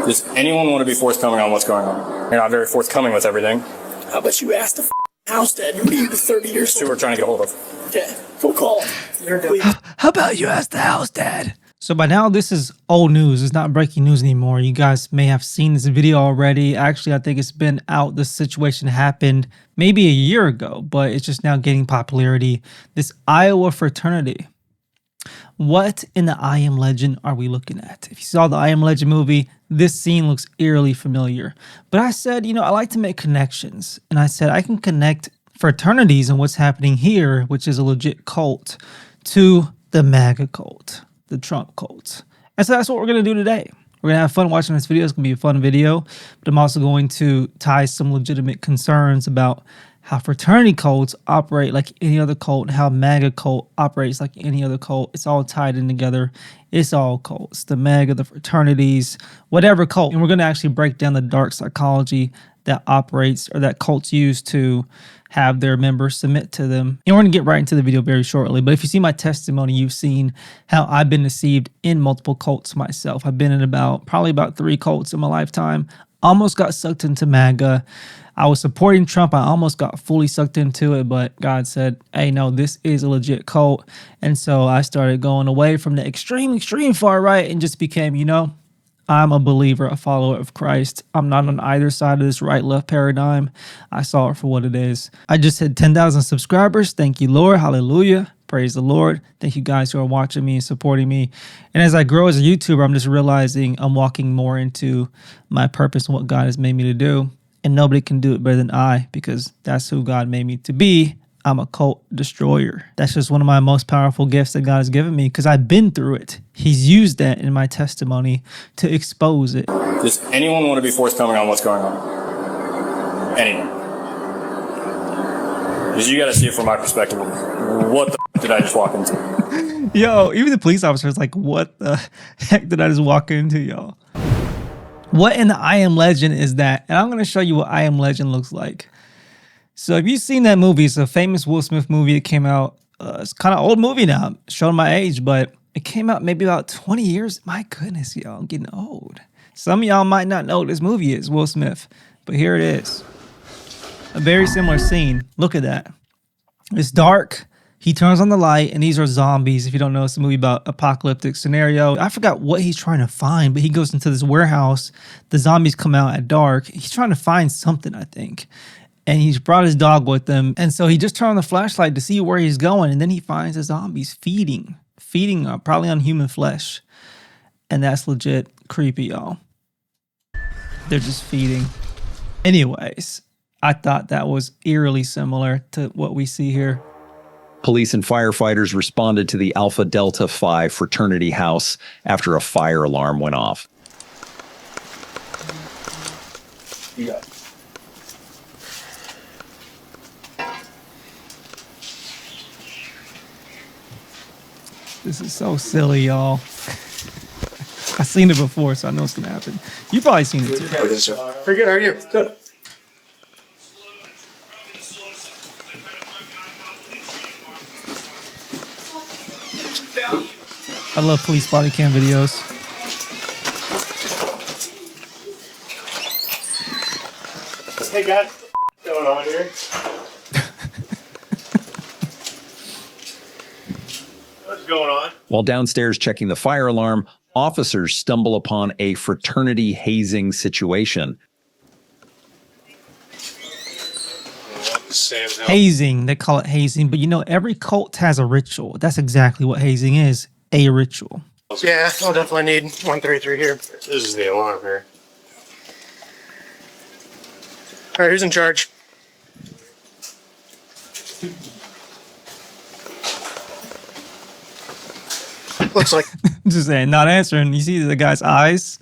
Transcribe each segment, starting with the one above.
Does anyone want to be forthcoming on what's going on? You're not very forthcoming with everything. How about you ask the house dad? You're being 30 years old. Who we're trying to get a hold of. Okay, go call him. How about you ask the house dad? So by now, this is old news. It's not breaking news anymore. You guys may have seen this video already. Actually, I think it's been out. This situation happened maybe a year ago, but it's just now gaining popularity. This Iowa fraternity. What in the I Am Legend are we looking at? If you saw the I Am Legend movie, this scene looks eerily familiar. But I said, you know, I like to make connections. And I said, I can connect fraternities and what's happening here, which is a legit cult, to the MAGA cult, the Trump cult. And so that's what we're going to do today. We're going to have fun watching this video. It's going to be a fun video. But I'm also going to tie some legitimate concerns about how fraternity cults operate like any other cult, and how MAGA cult operates like any other cult. It's all tied in together. It's all cults. The MAGA, the fraternities, whatever cult. And we're going to actually break down the dark psychology that operates, or that cults use to have their members submit to them. And we're going to get right into the video very shortly. But if you see my testimony, you've seen how I've been deceived in multiple cults myself. I've been in probably about 3 cults in my lifetime. Almost got sucked into MAGA. I was supporting Trump. I almost got fully sucked into it, but God said, hey, no, this is a legit cult. And so I started going away from the extreme far right and just became, you know, I'm a believer, a follower of Christ. I'm not on either side of this right-left paradigm. I saw it for what it is. I just hit 10,000 subscribers. Thank you, Lord. Hallelujah. Praise the Lord. Thank you guys who are watching me and supporting me. And as I grow as a YouTuber, I'm just realizing I'm walking more into my purpose and what God has made me to do. And nobody can do it better than I, because that's who God made me to be. I'm a cult destroyer. That's just one of my most powerful gifts that God has given me, because I've been through it. He's used that in my testimony to expose it. Does anyone want to be forthcoming on what's going on? Anyone? Because you got to see it from my perspective. What the did I just walk into? Yo, even the police officer is like, what the heck did I just walk into, y'all? What in the I Am Legend is that? And I'm going to show you what I Am Legend looks like. So if you've seen that movie, it's a famous Will Smith movie that came out. It's kind of old movie now, showing my age, but it came out maybe about 20 years. My goodness, y'all, I'm getting old. Some of y'all might not know what this movie is, Will Smith, but here it is. A very similar scene. Look at that. It's dark. He turns on the light, and these are zombies. If you don't know, it's a movie about apocalyptic scenario. I forgot what he's trying to find, but he goes into this warehouse. The zombies come out at dark. He's trying to find something, I think. And he's brought his dog with him. And so he just turned on the flashlight to see where he's going. And then he finds the zombies feeding probably on human flesh. And that's legit creepy, y'all. They're just feeding. Anyways, I thought that was eerily similar to what we see here. Police and firefighters responded to the Alpha Delta Phi fraternity house after a fire alarm went off. Yeah. This is so silly, y'all. I've seen it before, so I know it's gonna happen. You've probably seen it too. Pretty good, how are you? Good. I love police body cam videos. Hey guys, what's going on here? What's going on? While downstairs checking the fire alarm, officers stumble upon a fraternity hazing situation. Hazing, they call it hazing, but you know, every cult has a ritual. That's exactly what hazing is, a ritual. Yeah, I'll definitely need 133 here. This is the alarm here. All right, who's in charge? Looks like Just saying, not answering. You see the guy's eyes?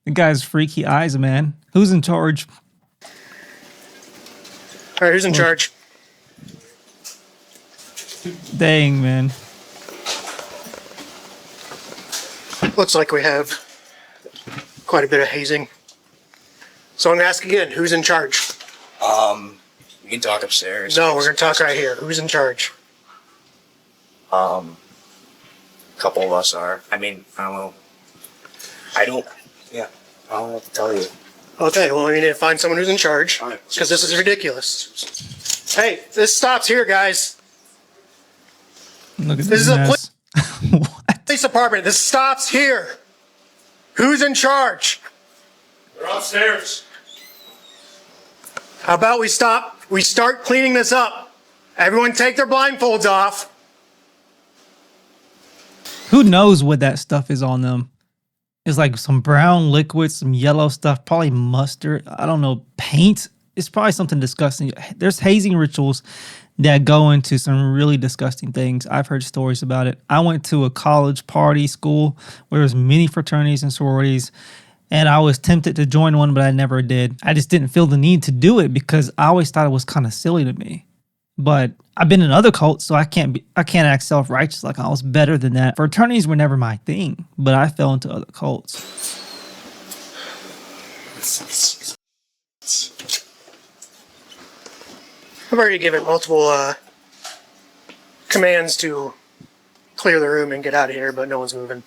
The guy's freaky eyes, man. Who's in charge? All right, who's in charge? Dang, man. Looks like we have quite a bit of hazing. So I'm gonna ask again, who's in charge? We can talk upstairs. No, we're gonna talk right here. Who's in charge? A couple of us are. I mean, I don't know. Yeah. I'll have to tell you. Okay, well, we need to find someone who's in charge, All right. because this is ridiculous. Hey, this stops here, guys. Look at This this is a mess. What? Police department, this stops here. Who's in charge? They're upstairs. How about we start cleaning this up? Everyone take their blindfolds off. Who knows what that stuff is on them? It's like some brown liquid, some yellow stuff, probably mustard. I don't know, paint. It's probably something disgusting. There's hazing rituals that go into some really disgusting things. I've heard stories about it. I went to a college party school where there's many fraternities and sororities, and I was tempted to join one, but I never did. I just didn't feel the need to do it because I always thought it was kind of silly to me. But I've been in other cults, so I can't act self-righteous like I was better than that. Fraternities were never my thing, but I fell into other cults. I've already given multiple commands to clear the room and get out of here, but no one's moving.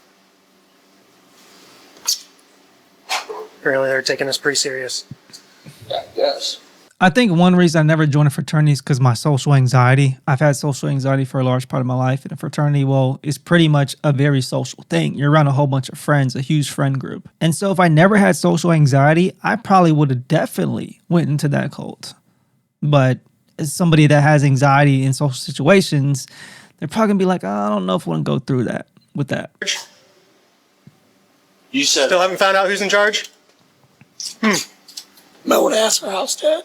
Apparently they're taking this pretty serious. I guess. I think one reason I never joined a fraternity is because my social anxiety. I've had social anxiety for a large part of my life, and a fraternity, well, is pretty much a very social thing. You're around a whole bunch of friends, a huge friend group. And so if I never had social anxiety, I probably would have definitely went into that cult. But as somebody that has anxiety in social situations, they're probably gonna be like, I don't know if I want to go through that with that. You said. Still haven't found out who's in charge? Might want to ask our house dad.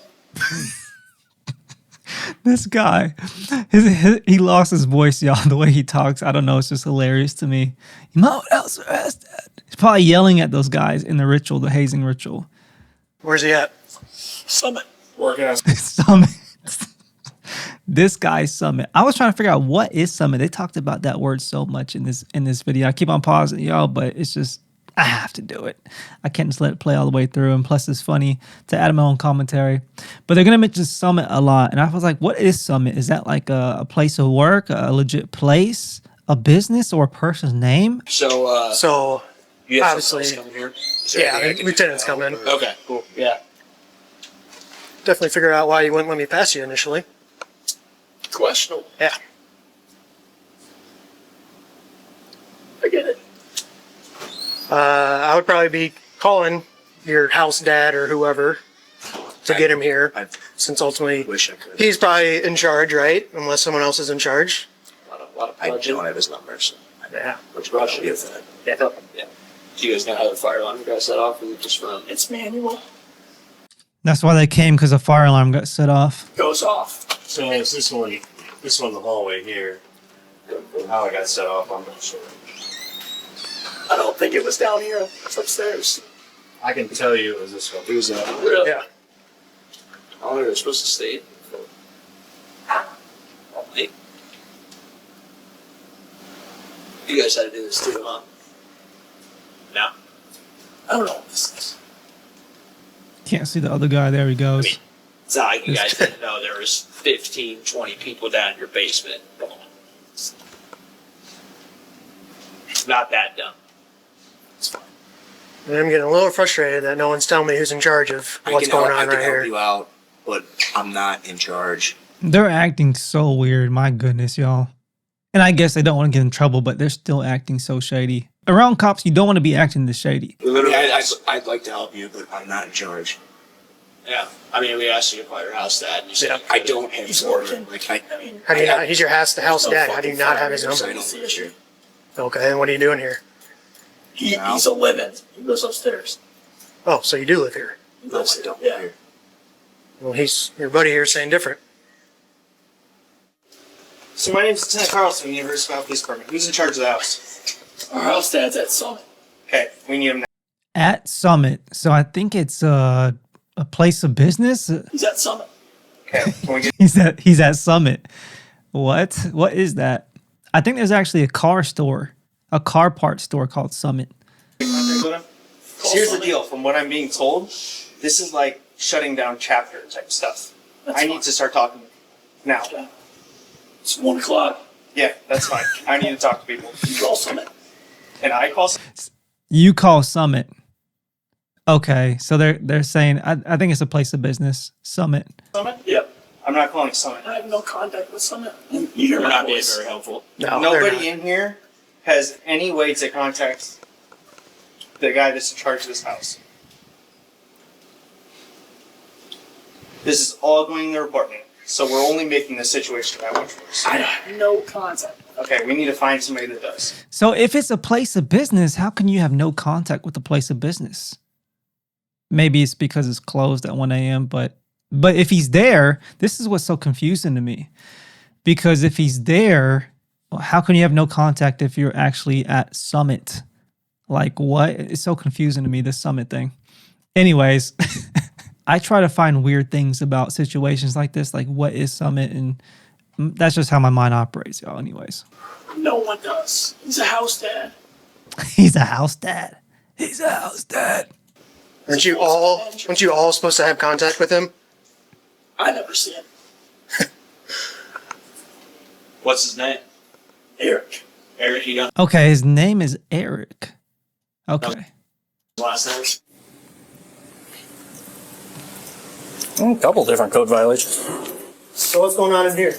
This guy, he lost his voice, y'all. The way he talks, I don't know. It's just hilarious to me. You might else ask that. He's probably yelling at those guys in the ritual, the hazing ritual. Where's he at? Summit. Working on Summit. This guy's Summit. I was trying to figure out what is Summit. They talked about that word so much in this video. I keep on pausing, y'all, but it's just I have to do it. I can't just let it play all the way through. And plus, it's funny to add my own commentary. But they're gonna mention Summit a lot, and I was like, "What is Summit? Is that like a place of work, a legit place, a business, or a person's name?" So, You have obviously, someone else coming here? Is there yeah, anything I can do lieutenant's now, coming. or- Okay, cool. Yeah. Definitely figure out why you wouldn't let me pass you initially. Questionable. Yeah. I get it. I would probably be calling your house dad or whoever to get him here, I since ultimately wish I could. he's probably in charge, right? Unless someone else is in charge. A lot of I don't have his numbers. Yeah. Which Russian is that? Yeah. Yeah. Do you guys know how the fire alarm got set off? Or is it just from? It's manual. That's why they came, because a fire alarm got set off. Goes off. So it's this one in the hallway here. How it got set off, I'm not sure. I don't think it was down here. It's upstairs. I can tell you it was this one. It was Really? Yeah. Oh, they were supposed to stay. Hey. You guys had to do this too, huh? No. I don't know what this is. Can't see the other guy. There he goes. I mean, it's not like you guys didn't know there was 15, 20 people down in your basement. Come on. It's not that dumb. It's fine. And I'm getting a little frustrated that no one's telling me who's in charge of what's going on right help here. you out, but I'm not in charge. They're acting so weird. My goodness, y'all. And I guess they don't want to get in trouble, but they're still acting so shady. Around cops, you don't want to be acting this shady. I'd like to help you, but I'm not in charge. Yeah. I mean, we asked you to call your house dad. You said I don't have his order. Like How do you not? He's your house dad. How do you not have his number? I don't see you. Okay, and what are you doing here? he's a living. He lives upstairs. Oh, so you do live here. He No, lives I don't. Yeah. Well, your buddy here is saying different. So my name's Lieutenant Carlson, University of Police Department. Who's in charge of the house? Our house dad's at Summit. Okay, we need him now. At Summit. So I think it's a place of business. He's at Summit. Okay, can we get He's at Summit. What? What is that? I think there's actually a car store, a car parts store called Summit. with him? So here's the deal. From what I'm being told, this is like shutting down chapter type stuff. I need to start talking now. It's 1 o'clock. Yeah, that's fine. I need to talk to people. You call Summit. And I call You call Summit. Okay, so they're saying I think it's a place of business. Summit. Summit? Yep. I'm not calling Summit. I have no contact with Summit. You hear You're my not being voice. very helpful. No, they're Nobody not. in here has any way to contact the guy that's in charge of this house. This is all going in the apartment, so we're only making the situation that much worse. I have no contact. Okay, we need to find somebody that does. So if it's a place of business, how can you have no contact with the place of business? Maybe it's because it's closed at 1 a.m. But if he's there, this is what's so confusing to me. Because if he's there, how can you have no contact if you're actually at Summit? Like what? It's so confusing to me, this Summit thing. Anyways, I try to find weird things about situations like this, like what is Summit, and that's just how my mind operates, y'all. Anyways, No one does. He's a house dad. he's a house dad. He's a house dad. Aren't you all supposed to have contact with him? I never see him. What's his name? Eric. Eric, you got Okay, his name is Eric. Okay. his last name? A couple different code violations. So what's going on in here?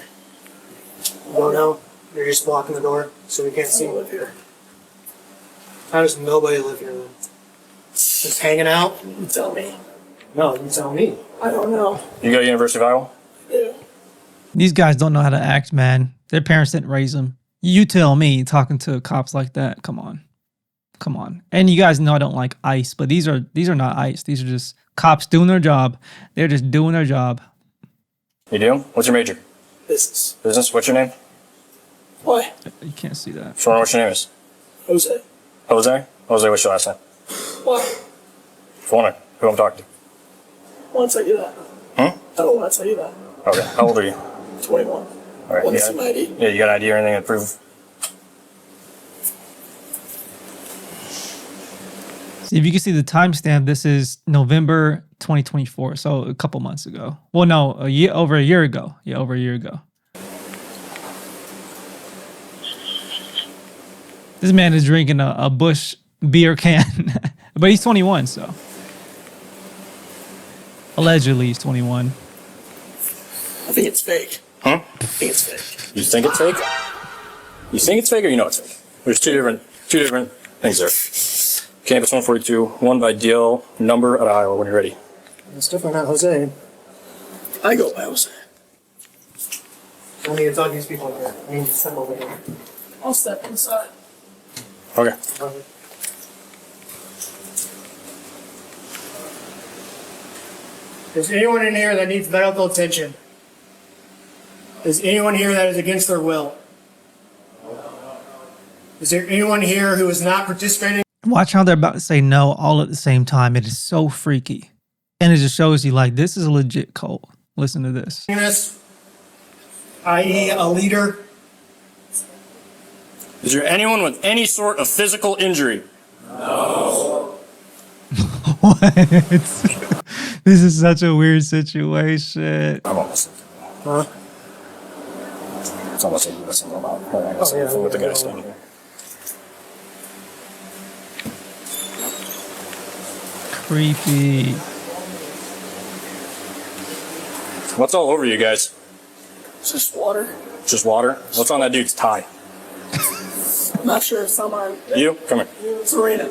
You don't know? You're just blocking the door so we can't see you live here. How does nobody live here then? Just hanging out? You tell me. No, you tell me. I don't know. You go to University of Iowa? Yeah. These guys don't know how to act, man. Their parents didn't raise them. You tell me talking to cops like that. Come on. Come on. And you guys know I don't like ICE, but these are not ICE. These are just cops doing their job. They're just doing their job. You do? What's your major? Business. Business? What's your name? Why? You can't see that. Just wondering what your name is. Jose. Jose? Jose, what's your last name? Why? Just wondering who I'm talking to. I want to tell you that. Hmm? I don't want to tell you that. Okay. How old are you? 21. All right. Want You to see got, my ID? yeah, you got an ID or anything to prove? See, if you can see the timestamp, this is November 2024. So a couple months ago. Well, no, over a year ago. Yeah, over a year ago. This man is drinking a Busch beer can, but he's 21, so. Allegedly, he's 21. I think it's fake. Huh? I think it's fake. You think it's fake? You think it's fake or you know it's fake? There's two different things there. Campus 142, one by DL, number at Iowa when you're ready. It's definitely not Jose. I go by Jose. I need to talk to these people here. I need to step over here. I'll step inside. Okay. Is anyone in here that needs medical attention? Is anyone here that is against their will? Is there anyone here who is not participating? Watch how they're about to say no all at the same time. It is so freaky. And it just shows you like, this is a legit cult. Listen to this. in this? I.e. a leader? Is there anyone with any sort of physical injury? What? This is such a weird situation. I'm almost. Huh? It's almost like you listen about. With the guy standing here. Creepy. What's all over you guys? It's just water. Just water? What's on that dude's tie? I'm not sure if someone. You? Come here. Serena.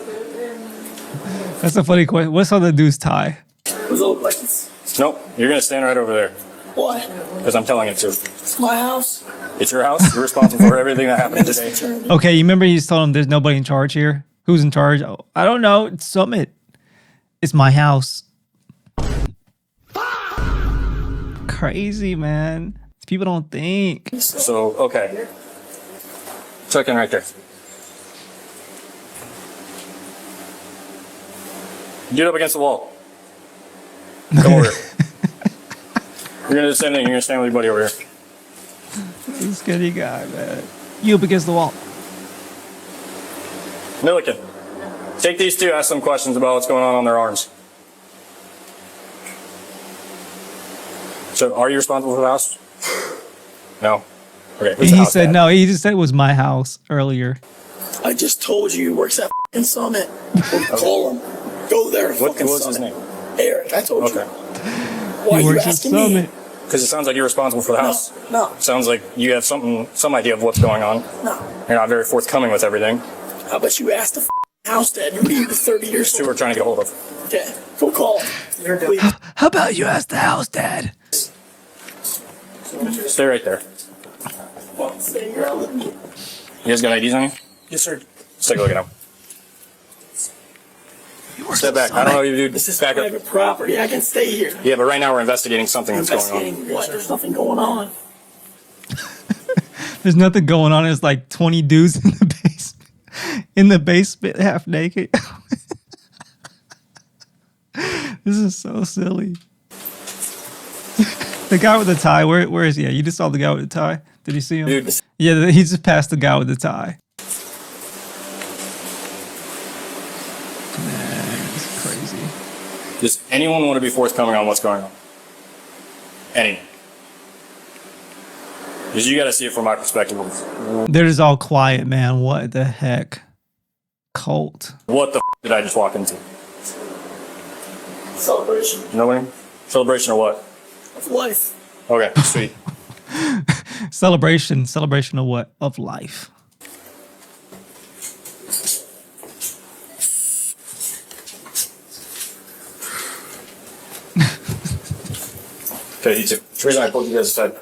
That's a funny question. What's on the dude's tie? Does it look like it's. Nope. You're gonna stand right over there. Why? Because I'm telling it to. It's my house. It's your house. You're responsible for everything that happened today. Okay, you remember you just told him there's nobody in charge here? Who's in charge? Oh, I don't know. It's Summit. It's my house. Crazy, man. People don't think. So, okay. Check in right there. Get up against the wall. Come over here. You're gonna do the same thing. You're gonna stand with your buddy over here. This skinny guy, man. You up against the wall. Milliken, take these two, ask them questions about what's going on their arms. So, are you responsible for the house? No. Okay. who's the He house said dad? no. He just said it was my house earlier. I just told you he works at f***ing Summit. Call him. Go there. What was his name? Eric, I told you. Okay. Why are you works at asking me? Summit. Because it sounds like you're responsible for the house. No. Sounds like you have some idea of what's going on. No. You're not very forthcoming with everything. How about you ask the house dad? You're 30 years That's who we're old. trying to get a hold of. Okay, go call him. You're Please. How about you ask the house dad? Stay right there. Stay here. I'll let you. You guys got IDs on you? Yes, sir. Let's take a look at them. Step back. I don't know what you do. This is Back up. private property. I can stay here. Yeah, but right now we're investigating something that's going on. Investigating what? There's nothing going on. There's nothing going on. There's like 20 dudes in the basement. In the basement, half naked. This is so silly. The guy with the tie, where is he at? You just saw the guy with the tie? Did you see him? Dude, Yeah, he just passed the guy with the tie. Man, it's crazy. does anyone want to be forthcoming on what's going on? Anyone? Because you got to see it from my perspective. They're just all quiet, man. What the heck? Cult. What the did I just walk into? Celebration You know what I mean? Celebration or what? of life. Okay, sweet. Celebration of what? Of life. Okay, you two. The reason I pulled you guys aside.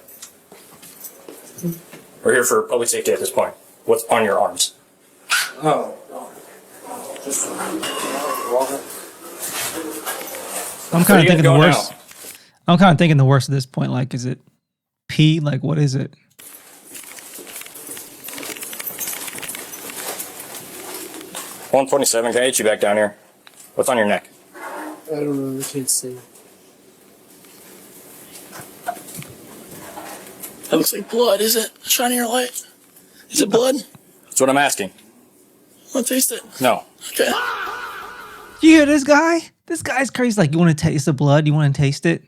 We're here for public safety at this point. What's on your arms? I'm kind of thinking the worst. I'm kind of thinking the worst at this point. Like, is it pee? Like, what is it? $127. Can I get you back down here? What's on your neck? I don't know. I can't see. That looks like blood, is it? Shining your light. Is it blood? That's what I'm asking. Want to taste it? No. Okay. You hear this guy? This guy's crazy. Like, you want to taste the blood? You want to taste it?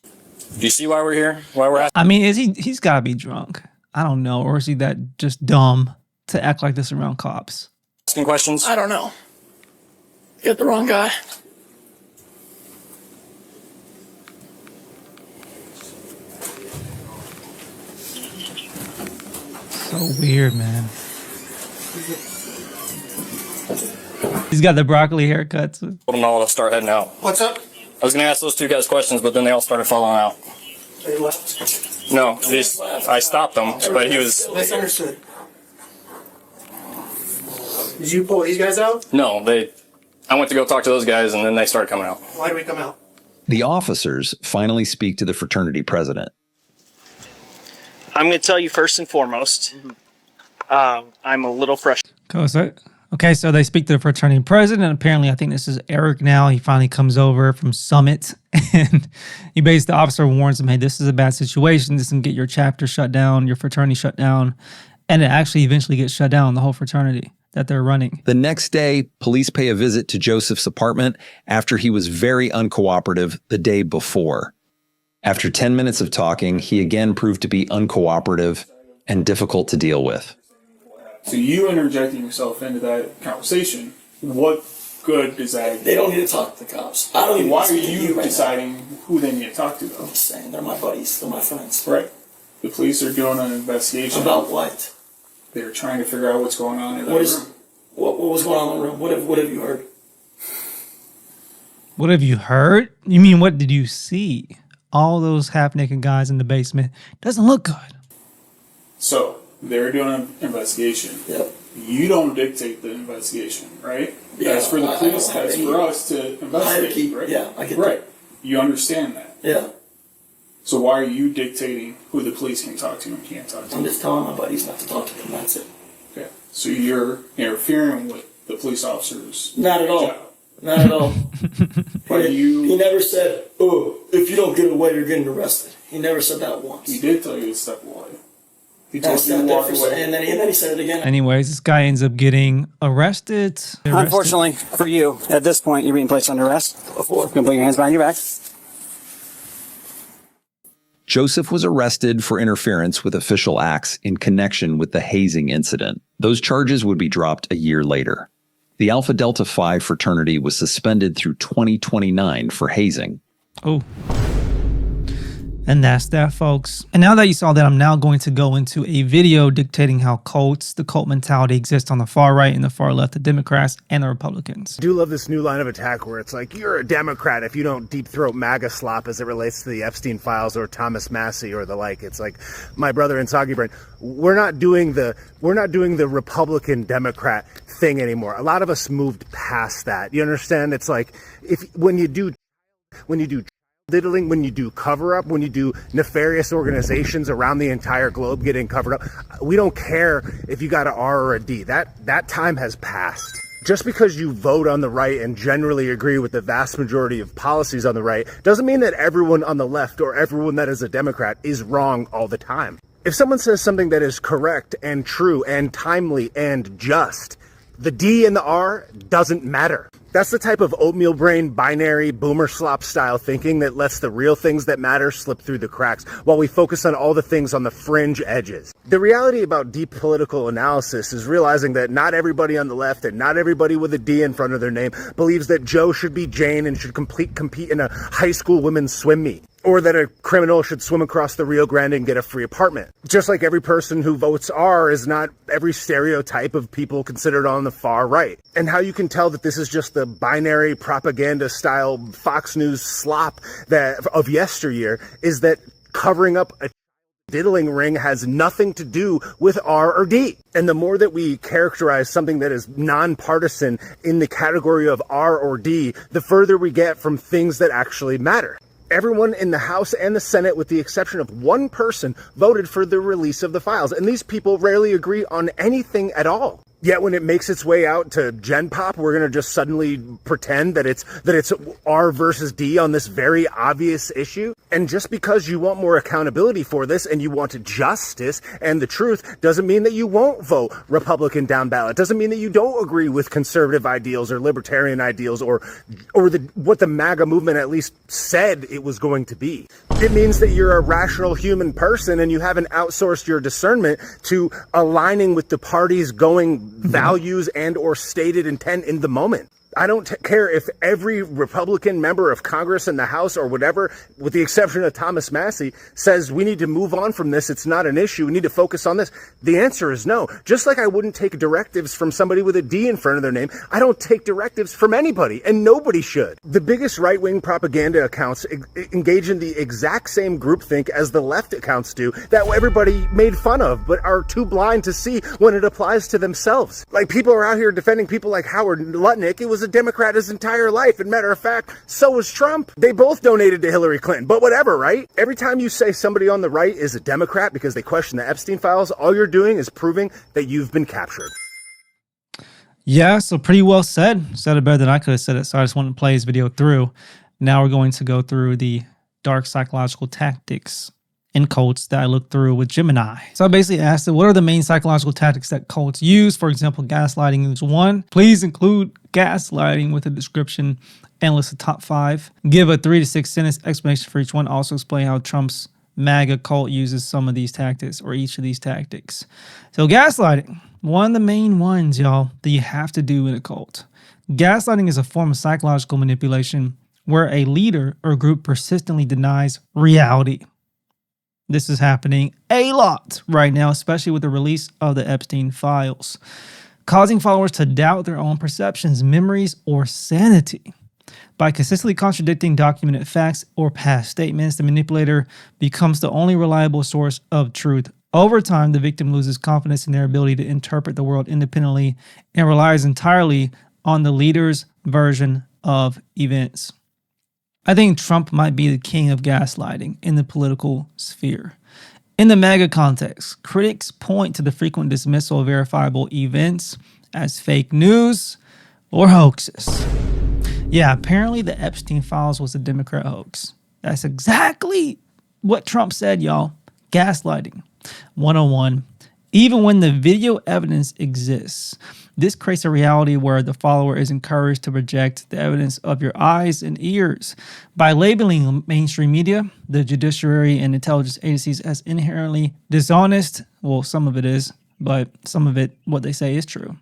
Do you see why we're here? Why we're asking? I mean, is he? He's got to be drunk. I don't know, or is he that just dumb to act like this around cops? Asking questions? I don't know. You got the wrong guy. So weird, man. He's got the broccoli haircut too. Told them all to start heading out. What's up? I was going to ask those two guys questions, but then they all started falling out. They left. No, I stopped them, but he was... Misunderstood. Did you pull these guys out? No, I went to go talk to those guys, and then they started coming out. Why did we come out? The officers finally speak to the fraternity president. I'm going to tell you first and foremost, I'm a little frustrated. Okay, so they speak to the fraternity president. Apparently, I think this is Eric now. He finally comes over from Summit, and the officer warns him, hey, this is a bad situation. This can get your chapter shut down, your fraternity shut down, and it actually eventually gets shut down, the whole fraternity that they're running. The next day, police pay a visit to Joseph's apartment after he was very uncooperative the day before. After 10 minutes of talking, he again proved to be uncooperative and difficult to deal with. So you interjecting yourself into that conversation, what good does that? They don't need to talk to the cops. I don't even. Why are speak to you right deciding now. who they need to talk to, though? I'm just saying, they're my buddies. They're my friends. Right. The police are doing an investigation. About what? They're trying to figure out what's going on in that What is? room. What was going on in the room? What have you heard? What have you heard? You mean, what did you see? All those half-naked guys in the basement. Doesn't look good. So they're doing an investigation. Yep. You don't dictate the investigation, right? Yeah, That's for the I police. don't have That's any- for us to I had to investigate, keep. right? Yeah, I get Right. You understand that. that. Yeah. So why are you dictating who the police can talk to and can't talk to? I'm just telling my buddies not to talk to them. That's it. Okay. So you're interfering with the police officers' Not at all. job. Not at all. But He never said, "Oh, if you don't get away, you're getting arrested." He never said that once. He did tell you to step away. He told That's you to not walk different. away. And then he said it again. Anyways, this guy ends up getting arrested. Unfortunately for you, at this point, you're being placed under arrest. You can put your hands behind your back. Joseph was arrested for interference with official acts in connection with the hazing incident. Those charges would be dropped a year later. The Alpha Delta Phi fraternity was suspended through 2029 for hazing. Oh. And that's that, folks. And now that you saw that, I'm now going to go into a video dictating how cults, the cult mentality exists on the far right and the far left, the Democrats and the Republicans. I do love this new line of attack where it's like, you're a Democrat if you don't deep throat MAGA slop as it relates to the Epstein files or Thomas Massey or the like. It's like, my brother and Soggy Brain, we're not doing the Republican Democrat thing anymore. A lot of us moved past that. You understand? It's like, when you do diddling, when you do cover up, when you do nefarious organizations around the entire globe getting covered up, we don't care if you got an R or a D. That time has passed. Just because you vote on the right and generally agree with the vast majority of policies on the right doesn't mean that everyone on the left or everyone that is a Democrat is wrong all the time. If someone says something that is correct and true and timely and just, the D and the R doesn't matter. That's the type of oatmeal brain, binary, boomer slop style thinking that lets the real things that matter slip through the cracks while we focus on all the things on the fringe edges. The reality about deep political analysis is realizing that not everybody on the left and not everybody with a D in front of their name believes that Joe should be Jane and should compete in a high school women's swim meet, or that a criminal should swim across the Rio Grande and get a free apartment. Just like every person who votes R is not every stereotype of people considered on the far right. And how you can tell that this is just the binary propaganda style Fox News slop that of yesteryear is that covering up a diddling ring has nothing to do with R or D. And the more that we characterize something that is nonpartisan in the category of R or D, the further we get from things that actually matter. Everyone in the House and the Senate, with the exception of one person, voted for the release of the files. And these people rarely agree on anything at all. Yet when it makes its way out to Gen Pop, we're going to just suddenly pretend that it's R versus D on this very obvious issue. And just because you want more accountability for this and you want justice and the truth doesn't mean that you won't vote Republican down ballot. Doesn't mean that you don't agree with conservative ideals or libertarian ideals or what the MAGA movement at least said it was going to be. It means that you're a rational human person and you haven't outsourced your discernment to aligning with the party's going values and or stated intent in the moment. I don't care if every Republican member of Congress in the House or whatever, with the exception of Thomas Massey, says we need to move on from this. It's not an issue. We need to focus on this. The answer is no. Just like I wouldn't take directives from somebody with a D in front of their name, I don't take directives from anybody, and nobody should. The biggest right-wing propaganda accounts engage in the exact same groupthink as the left accounts do that everybody made fun of, but are too blind to see when it applies to themselves. Like, people are out here defending people like Howard Lutnick. It was a Democrat his entire life, and matter of fact, so was Trump. They both donated to Hillary Clinton, but whatever, right? Every time you say somebody on the right is a Democrat because they question the Epstein files, all you're doing is proving that you've been captured. Yeah, so pretty well said. Said it better than I could have said it, so I just wanted to play this video through. Now we're going to go through the dark psychological tactics in cults that I looked through with Gemini. So I basically asked it, what are the main psychological tactics that cults use? For example, gaslighting is one. Please include gaslighting with a description and list the top 5. Give a 3 to 6 sentence explanation for each one. Also explain how Trump's MAGA cult uses some of these tactics or each of these tactics. So gaslighting, one of the main ones, y'all, that you have to do in a cult. Gaslighting is a form of psychological manipulation where a leader or group persistently denies reality. This is happening a lot right now, especially with the release of the Epstein files, causing followers to doubt their own perceptions, memories, or sanity. By consistently contradicting documented facts or past statements, the manipulator becomes the only reliable source of truth. Over time, the victim loses confidence in their ability to interpret the world independently and relies entirely on the leader's version of events. I think Trump might be the king of gaslighting in the political sphere. In the MAGA context, critics point to the frequent dismissal of verifiable events as fake news or hoaxes. Yeah, apparently the Epstein files was a Democrat hoax. That's exactly what Trump said, y'all. Gaslighting 101. Even when the video evidence exists, this creates a reality where the follower is encouraged to project the evidence of your eyes and ears. By labeling mainstream media, the judiciary, and intelligence agencies as inherently dishonest, well, some of it is, but some of it, what they say is true.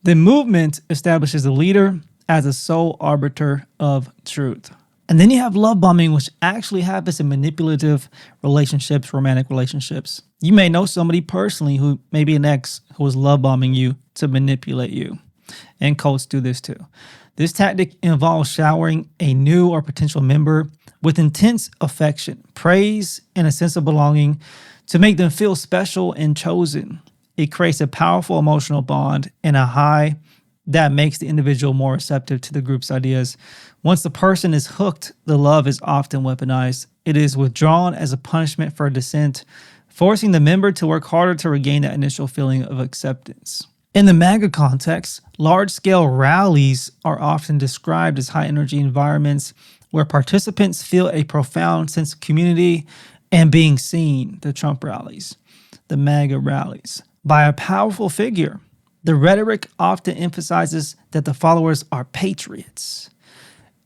The movement establishes the leader as a sole arbiter of truth. And then you have love bombing, which actually happens in manipulative relationships, romantic relationships. You may know somebody personally who maybe an ex who was love bombing you to manipulate you. And cults do this too. This tactic involves showering a new or potential member with intense affection, praise, and a sense of belonging to make them feel special and chosen. It creates a powerful emotional bond and a high that makes the individual more receptive to the group's ideas. Once the person is hooked, the love is often weaponized. It is withdrawn as a punishment for dissent, forcing the member to work harder to regain that initial feeling of acceptance. In the MAGA context, large-scale rallies are often described as high-energy environments where participants feel a profound sense of community and being seen, the Trump rallies, the MAGA rallies, by a powerful figure. The rhetoric often emphasizes that the followers are patriots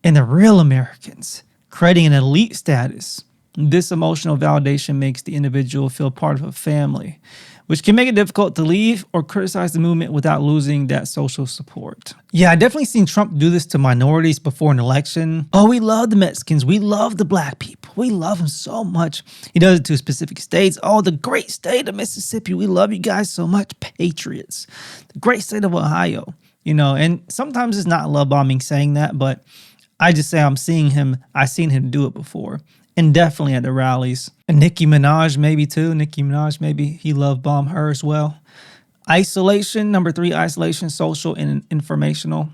and the real Americans, creating an elite status. This emotional validation makes the individual feel part of a family, which can make it difficult to leave or criticize the movement without losing that social support. Yeah, I definitely seen Trump do this to minorities before an election. Oh, we love the Mexicans. We love the black people. We love them so much. He does it to specific states. Oh, the great state of Mississippi. We love you guys so much. Patriots. The great state of Ohio. You know, and sometimes it's not love bombing saying that, but I just say I've seen him do it before. And definitely at the rallies. And Nicki Minaj maybe too. Nicki Minaj, maybe he love bomb her as well. Isolation, number 3, isolation, social and informational.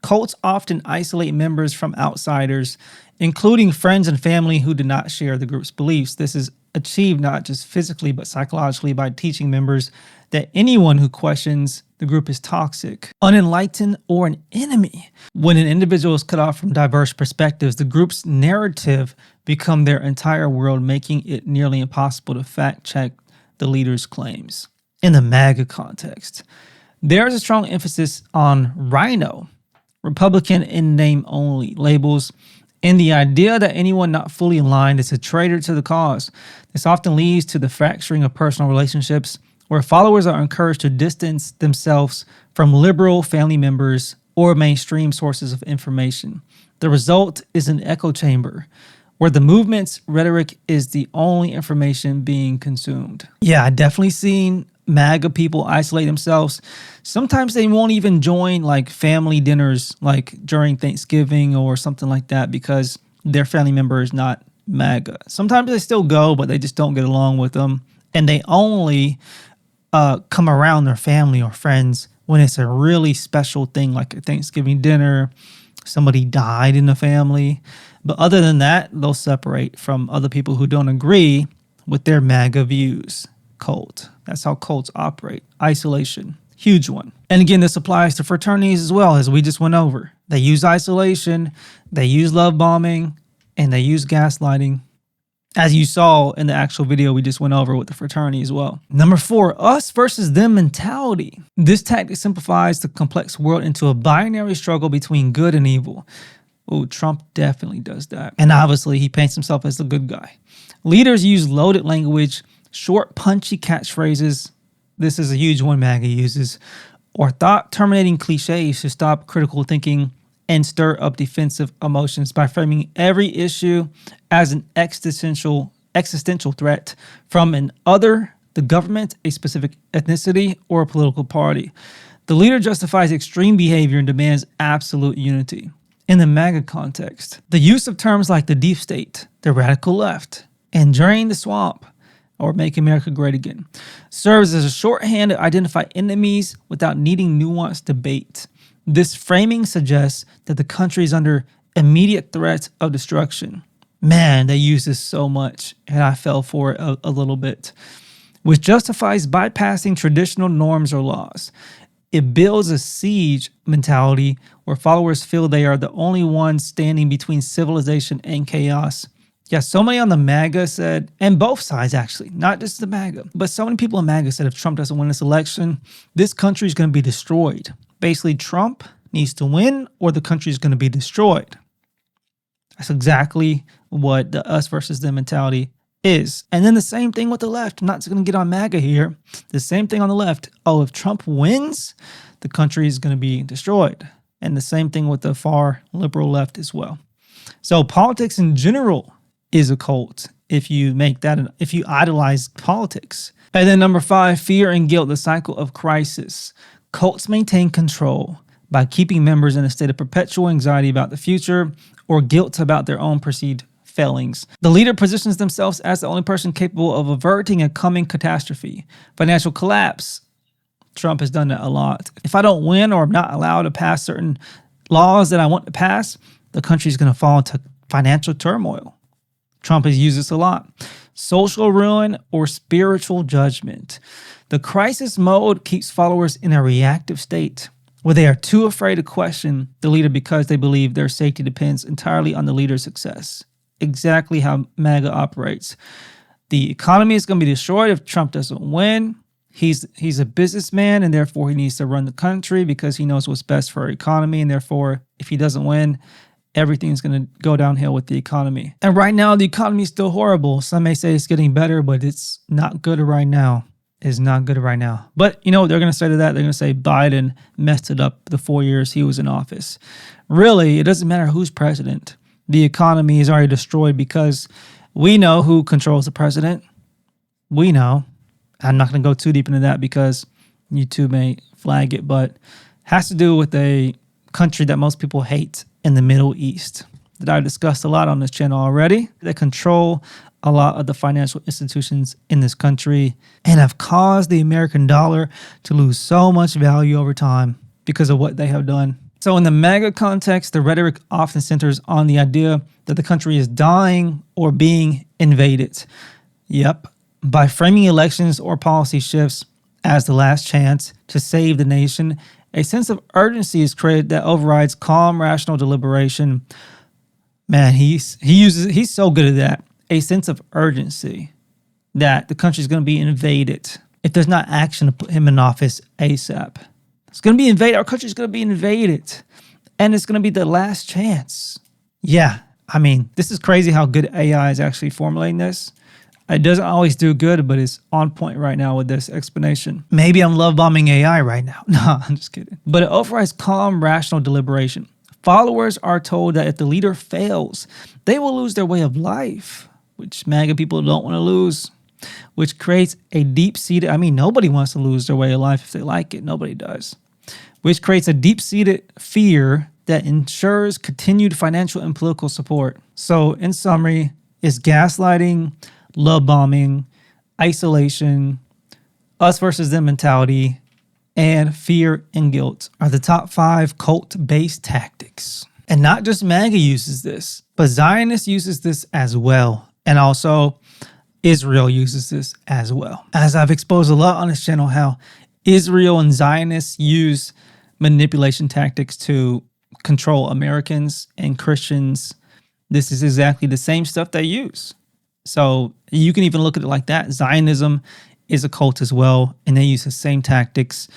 Cults often isolate members from outsiders, including friends and family who do not share the group's beliefs. This is achieved not just physically, but psychologically by teaching members that anyone who questions the group is toxic, unenlightened, or an enemy. When an individual is cut off from diverse perspectives, the group's narrative becomes their entire world, making it nearly impossible to fact-check the leader's claims. In the MAGA context, there is a strong emphasis on rhino, Republican in name only labels, and the idea that anyone not fully aligned is a traitor to the cause. This often leads to the fracturing of personal relationships, where followers are encouraged to distance themselves from liberal family members or mainstream sources of information. The result is an echo chamber, where the movement's rhetoric is the only information being consumed. Yeah, I definitely seen MAGA people isolate themselves. Sometimes they won't even join like family dinners like during Thanksgiving or something like that because their family member is not MAGA. Sometimes they still go, but they just don't get along with them. And they only come around their family or friends when it's a really special thing like a Thanksgiving dinner, somebody died in the family. But other than that, they'll separate from other people who don't agree with their MAGA views. Cult. That's how cults operate. Isolation. Huge one. And again, this applies to fraternities as well, as we just went over. They use isolation, they use love bombing, and they use gaslighting, as you saw in the actual video we just went over with the fraternity as well. Number 4, us versus them mentality. This tactic simplifies the complex world into a binary struggle between good and evil. Oh, Trump definitely does that. And obviously, he paints himself as the good guy. Leaders use loaded language, short, punchy catchphrases. This is a huge one MAGA uses. Or thought-terminating cliches to stop critical thinking and stir up defensive emotions by framing every issue as an existential threat from an other, the government, a specific ethnicity, or a political party. The leader justifies extreme behavior and demands absolute unity. In the MAGA context, the use of terms like the deep state, the radical left, and drain the swamp, or make America great again, serves as a shorthand to identify enemies without needing nuanced debate. This framing suggests that the country is under immediate threat of destruction. Man, they use this so much, and I fell for it a little bit, which justifies bypassing traditional norms or laws. It builds a siege mentality where followers feel they are the only ones standing between civilization and chaos. Yeah, so many on the MAGA said, and both sides actually, not just the MAGA, but so many people in MAGA said if Trump doesn't win this election, this country is going to be destroyed. Basically, Trump needs to win or the country is going to be destroyed. That's exactly what the us versus them mentality is. And then the same thing with the left. I'm not going to get on MAGA here. The same thing on the left. Oh, if Trump wins, the country is going to be destroyed. And the same thing with the far liberal left as well. So politics in general is a cult if you idolize politics. And then number 5, fear and guilt, the cycle of crisis. Cults maintain control by keeping members in a state of perpetual anxiety about the future or guilt about their own perceived failings. The leader positions themselves as the only person capable of averting a coming catastrophe. Financial collapse. Trump has done that a lot. If I don't win or I'm not allowed to pass certain laws that I want to pass, the country's going to fall into financial turmoil. Trump has used this a lot. Social ruin or spiritual judgment. The crisis mode keeps followers in a reactive state where they are too afraid to question the leader because they believe their safety depends entirely on the leader's success. Exactly how MAGA operates. The economy is going to be destroyed if Trump doesn't win. He's a businessman and therefore he needs to run the country because he knows what's best for our economy, and therefore if he doesn't win, everything's going to go downhill with the economy. And right now the economy is still horrible. Some may say it's getting better, but it's not good right now. It's not good right now. But you know what they're going to say to that? They're going to say Biden messed it up the 4 years he was in office. Really, it doesn't matter who's president. The economy is already destroyed because we know who controls the president. We know. I'm not going to go too deep into that because YouTube may flag it, but it has to do with a country that most people hate in the Middle East that I've discussed a lot on this channel already. They control a lot of the financial institutions in this country and have caused the American dollar to lose so much value over time because of what they have done. So in the MAGA context, the rhetoric often centers on the idea that the country is dying or being invaded. Yep. By framing elections or policy shifts as the last chance to save the nation, a sense of urgency is created that overrides calm, rational deliberation. Man, he's so good at that. A sense of urgency that the country is going to be invaded if there's not action to put him in office ASAP. It's going to be invaded. Our country is going to be invaded. And it's going to be the last chance. Yeah, I mean, this is crazy how good AI is actually formulating this. It doesn't always do good, but it's on point right now with this explanation. Maybe I'm love bombing AI right now. No, I'm just kidding. But it overrides calm, rational deliberation. Followers are told that if the leader fails, they will lose their way of life, which MAGA people don't want to lose, which creates a deep-seated, nobody wants to lose their way of life if they like it. Nobody does. Which creates a deep-seated fear that ensures continued financial and political support. So in summary, it's gaslighting, love bombing, isolation, us versus them mentality, and fear and guilt are the top 5 cult-based tactics. And not just MAGA uses this, but Zionists uses this as well. And also Israel uses this as well. As I've exposed a lot on this channel, how Israel and Zionists use manipulation tactics to control Americans and Christians. This is exactly the same stuff they use. So you can even look at it like that. Zionism is a cult as well, and they use the same tactics.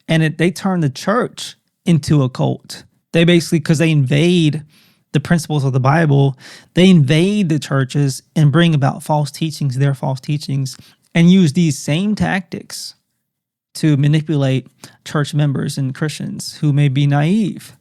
And they turn the church into a cult. They basically, because they invade the principles of the Bible, they invade the churches and bring about false teachings, their false teachings, and use these same tactics to manipulate church members and Christians who may be naive.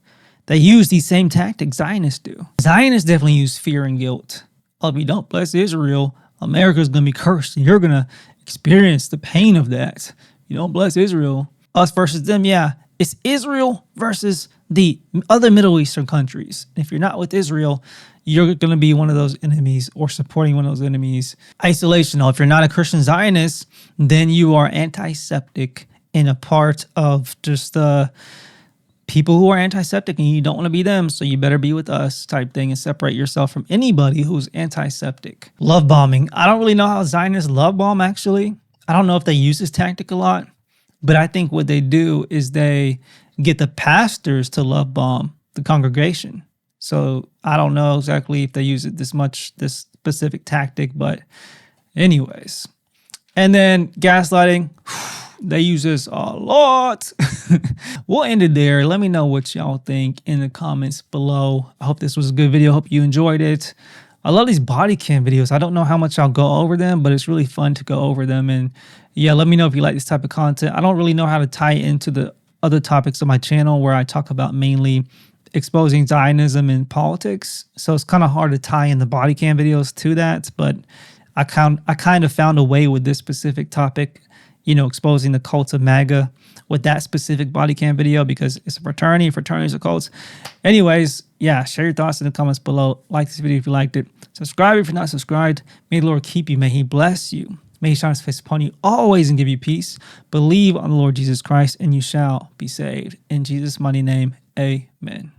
They use these same tactics Zionists do. Zionists definitely use fear and guilt. Oh, if you don't bless Israel, America's going to be cursed, and you're going to experience the pain of that. You don't bless Israel. Us versus them, yeah. It's Israel versus the other Middle Eastern countries. If you're not with Israel, you're going to be one of those enemies or supporting one of those enemies. Isolation. If you're not a Christian Zionist, then you are anti-Septic and a part of just the people who are anti-Septic, and you don't want to be them, so you better be with us type thing and separate yourself from anybody who's anti-Septic. Love bombing. I don't really know how Zionists love bomb, actually. I don't know if they use this tactic a lot, but I think what they do is they get the pastors to love bomb the congregation. So I don't know exactly if they use it this specific tactic, but anyways. And then gaslighting. They use this a lot. We'll end it there. Let me know what y'all think in the comments below. I hope this was a good video. Hope you enjoyed it. I love these body cam videos. I don't know how much I'll go over them, but it's really fun to go over them. And yeah, let me know if you like this type of content. I don't really know how to tie it into the other topics on my channel where I talk about mainly exposing Zionism in politics. So it's kind of hard to tie in the body cam videos to that, but I kind of found a way with this specific topic, you know, exposing the cults of MAGA with that specific body cam video because it's a fraternity, fraternities are cults. Anyways, yeah, share your thoughts in the comments below. Like this video if you liked it. Subscribe if you're not subscribed. May the Lord keep you. May he bless you. May he shine his face upon you always and give you peace. Believe on the Lord Jesus Christ and you shall be saved. In Jesus' mighty name, amen.